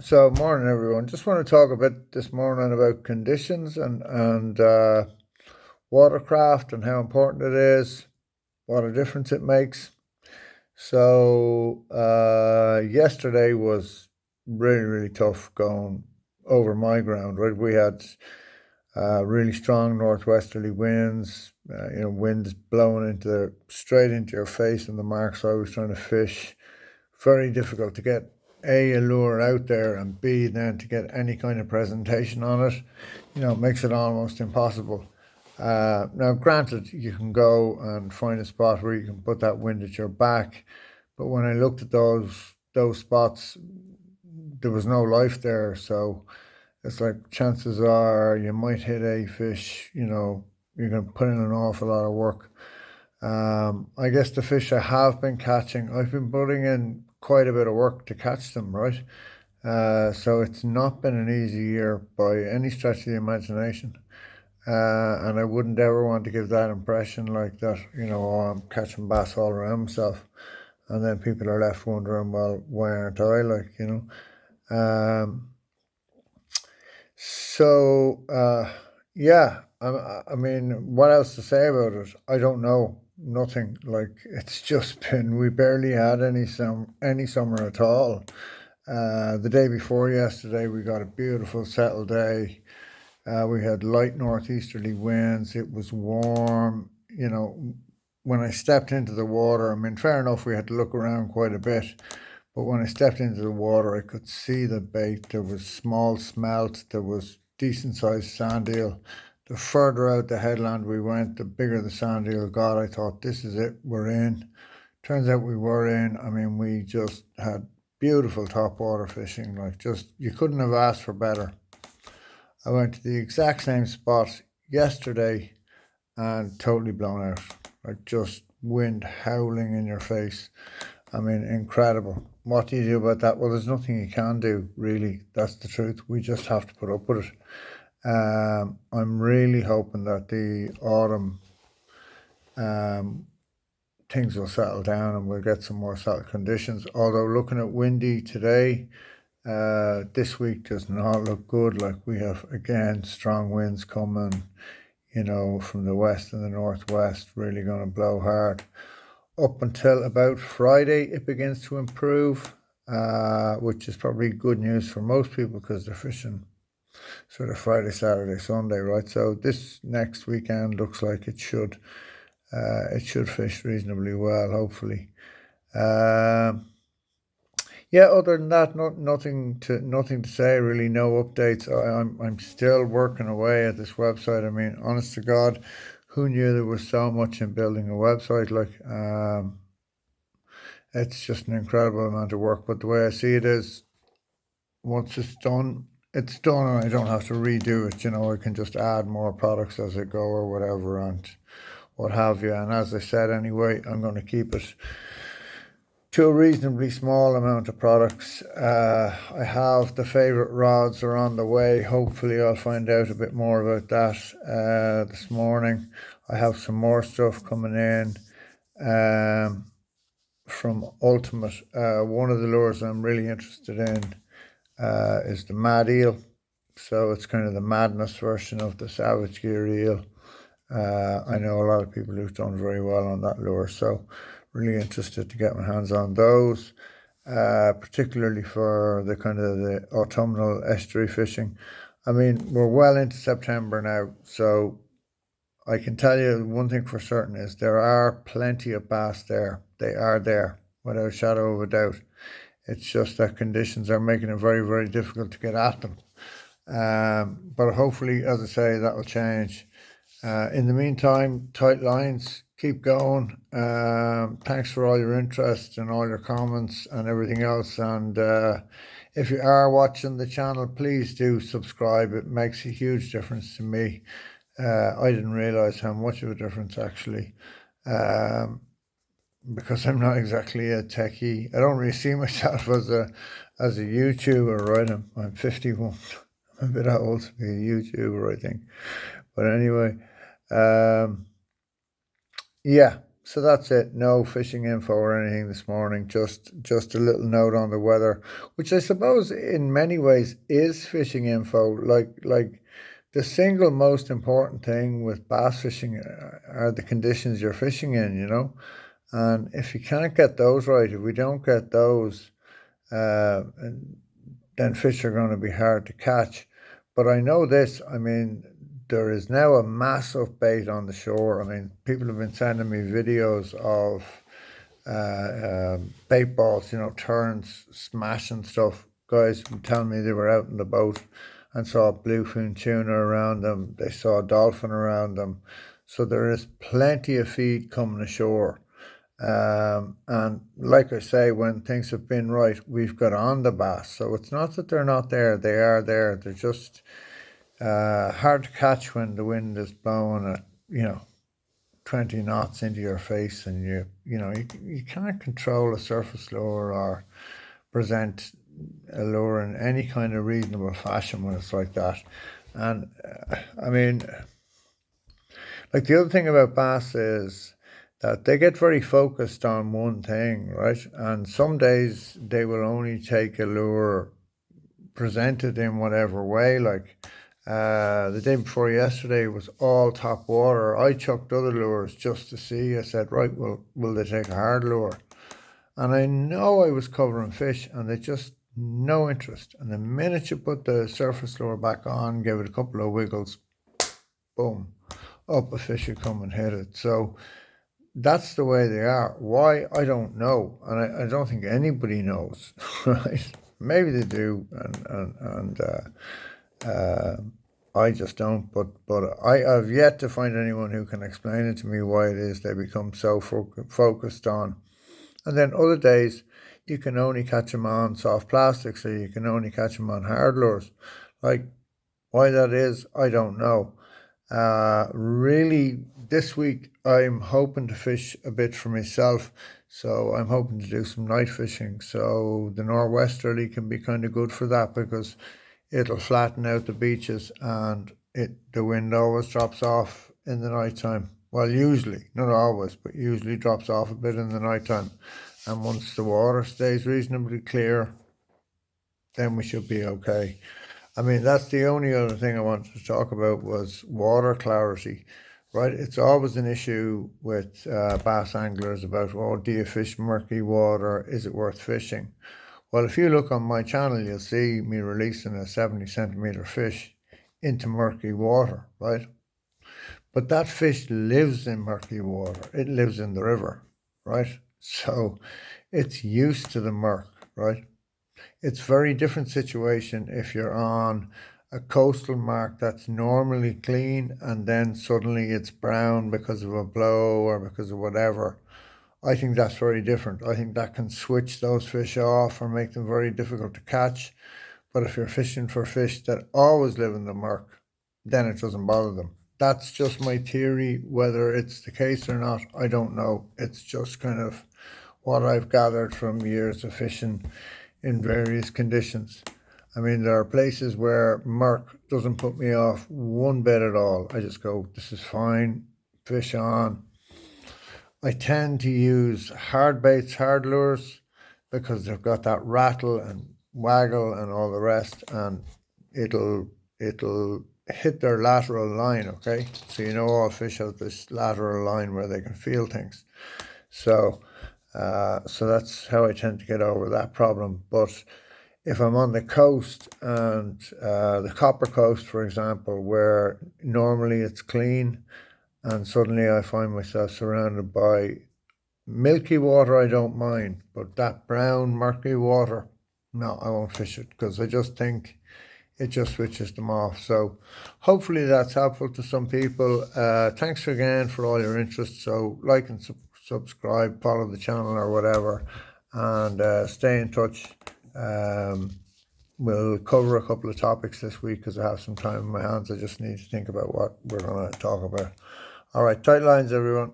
So, morning everyone. Just want to talk a bit this morning about conditions and watercraft and how important it is, what a difference it makes. So, yesterday was really tough going over my ground. Right, we had really strong northwesterly winds. Winds blowing straight into your face in the mark. So I was trying to fish. Very difficult to get a lure out there, and B, then to get any kind of presentation on it. It makes it almost impossible. Now, granted, you can go and find a spot where you can put that wind at your back, but when I looked at those spots, there was no life there. So it's like chances are you might hit a fish. You're going to put in an awful lot of work. I guess the fish I have been catching, I've been putting in quite a bit of work to catch them, right? So it's not been an easy year by any stretch of the imagination. And I wouldn't ever want to give that impression like that, oh, I'm catching bass all around myself. And then people are left wondering, well, why aren't I Um, so, yeah, I mean, what else to say about it? I don't know. Nothing. Like it's just been. We barely had any summer at all. The day before yesterday, we got a beautiful settled day. We had light northeasterly winds. It was warm. When I stepped into the water, I mean, fair enough, we had to look around quite a bit. But when I stepped into the water, I could see the bait. There was small smelt. There was decent sized sand eel. The further out the headland we went, the bigger the sand eel got. I thought, this is it, we're in. Turns out we were in. I mean, we just had beautiful topwater fishing. Like, just, you couldn't have asked for better. I went to the exact same spot yesterday and totally blown out. Like, just wind howling in your face. I mean, incredible. What do you do about that? Well, there's nothing you can do, really. That's the truth. We just have to put up with it. I'm really hoping that the autumn um, things will settle down and we'll get some more settled conditions. Although, looking at windy today, this week does not look good. Like, we have, again, strong winds coming, from the west and the northwest, really going to blow hard. Up until about Friday, it begins to improve, which is probably good news for most people because they're fishing sort of Friday, Saturday, Sunday, right? So this next weekend looks like it should fish reasonably well, hopefully. Um, yeah, other than that, nothing to say really. No updates. I'm still working away at this website. I mean, honest to God, who knew there was so much in building a website? It's just an incredible amount of work. But the way I see it is, once it's done, and I don't have to redo it. I can just add more products as I go or whatever, and what have you. And as I said, anyway, I'm going to keep it to a reasonably small amount of products. I have the favorite rods are on the way. Hopefully, I'll find out a bit more about that this morning. I have some more stuff coming in. Um, from Ultimate. One of the lures I'm really interested in is the Mad Eel. So it's kind of the madness version of the Savage Gear eel. I know a lot of people who've done very well on that lure, so really interested to get my hands on those, particularly for the kind of the autumnal estuary fishing. I mean, we're well into September now, so I can tell you one thing for certain is there are plenty of bass there. They are there, without a shadow of a doubt. It's just that conditions are making it very difficult to get at them. But hopefully, as I say, that'll change. In the meantime, tight lines, keep going. Thanks for all your interest and all your comments and everything else. And if you are watching the channel, please do subscribe. It makes a huge difference to me. I didn't realize how much of a difference actually, um, because I'm not exactly a techie. I don't really see myself as a YouTuber, right? I'm 51. I'm a bit old to be a YouTuber, I think. But anyway, um, yeah. so that's it. No fishing info or anything this morning. Just a little note on the weather, which I suppose in many ways is fishing info. Like the single most important thing with bass fishing are the conditions you're fishing in, you know. And if you can't get those right, if we don't get those, then fish are going to be hard to catch. But I know this, I mean, there is now a massive bait on the shore. I mean, people have been sending me videos of bait balls, you know, turns, smashing stuff. Guys were telling me they were out in the boat and saw bluefin tuna around them. They saw dolphin around them. So there is plenty of feed coming ashore. And like I say, when things have been right, we've got on the bass. So it's not that they're not there; they are there. They're just hard to catch when the wind is blowing at 20 knots into your face, and you can't control a surface lure or present a lure in any kind of reasonable fashion when it's like that. And I mean, like the other thing about bass is that they get very focused on one thing, right? And some days they will only take a lure presented in whatever way. Like the day before yesterday was all top water. I chucked other lures just to see. I said, right, well, will they take a hard lure? And I know I was covering fish, and they just no interest. And the minute you put the surface lure back on, give it a couple of wiggles, boom, up a fish would come and hit it. So that's the way they are. Why? I don't know, and I don't think anybody knows, right? Maybe they do, and I just don't. But I've yet to find anyone who can explain it to me why it is they become so focused on. And then other days, you can only catch them on soft plastics, or you can only catch them on hard lures. Like, why that is, I don't know. Really, this week I'm hoping to fish a bit for myself, so I'm hoping to do some night fishing. So the nor'westerly can be kind of good for that, because it'll flatten out the beaches, and the wind always drops off in the night time. Well, usually, not always, but usually drops off a bit in the night time. And once the water stays reasonably clear, then we should be okay. I mean, that's the only other thing I wanted to talk about was water clarity, right? It's always an issue with bass anglers about, oh, do you fish murky water? Is it worth fishing? Well, if you look on my channel, you'll see me releasing a 70 centimeter fish into murky water, right? But that fish lives in murky water. It lives in the river, right? So it's used to the murk, right? It's a very different situation if you're on a coastal mark that's normally clean and then suddenly it's brown because of a blow or because of whatever. I think that's very different. I think that can switch those fish off or make them very difficult to catch. But if you're fishing for fish that always live in the murk, then it doesn't bother them. That's just my theory. Whether it's the case or not, I don't know. It's just kind of what I've gathered from years of fishing in various conditions. I mean, there are places where murk doesn't put me off one bit at all. I just go, this is fine, fish on. I tend to use hard baits, hard lures, because they've got that rattle and waggle and all the rest, and it'll hit their lateral line, okay? So you know all fish have this lateral line where they can feel things. So that's how I tend to get over that problem. But if I'm on the coast, and the Copper Coast, for example, where normally it's clean, and suddenly I find myself surrounded by milky water, I don't mind. But that brown, murky water, no, I won't fish it, because I just think it just switches them off. So hopefully that's helpful to some people. Thanks again for all your interest. So like and subscribe, follow the channel or whatever, and stay in touch. We'll cover a couple of topics this week because I have some time in my hands. I just need to think about what we're going to talk about. All right, tight lines, everyone.